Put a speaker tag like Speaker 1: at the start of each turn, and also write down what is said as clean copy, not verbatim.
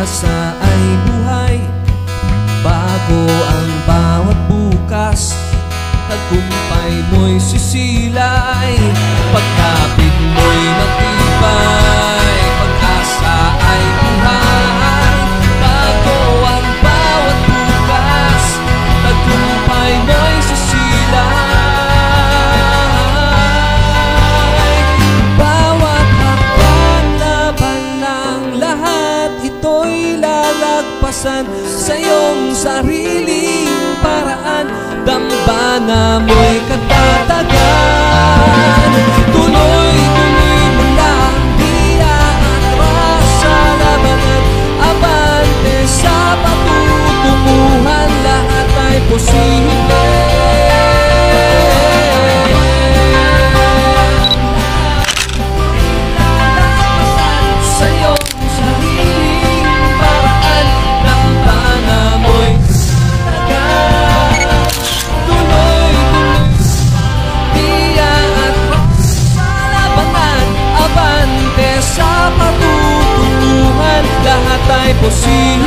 Speaker 1: pag-asa ay buhay. Bago ang bawat bukas, tagumpay mo'y sisilay. Pagkapit mo'y matibay, pag-asa ay buhay. Bago ang bawat bukas, tagumpay mo'y sisilay. Bawat hakbang laban ng lahat, ito'y lalagpasan sa iyong sariling paraan. Dambana mo'y katatagan, tuloy-tuloy mo lang, di aatras sa labanan. Abante sa patutunguhan, lahat ay posible. Sa iyong sariling paraan, dambana mo'y katatagan, tuloy-tuloy di aatras sa labanan. Abante sa patutunguhan, lahat ay posible.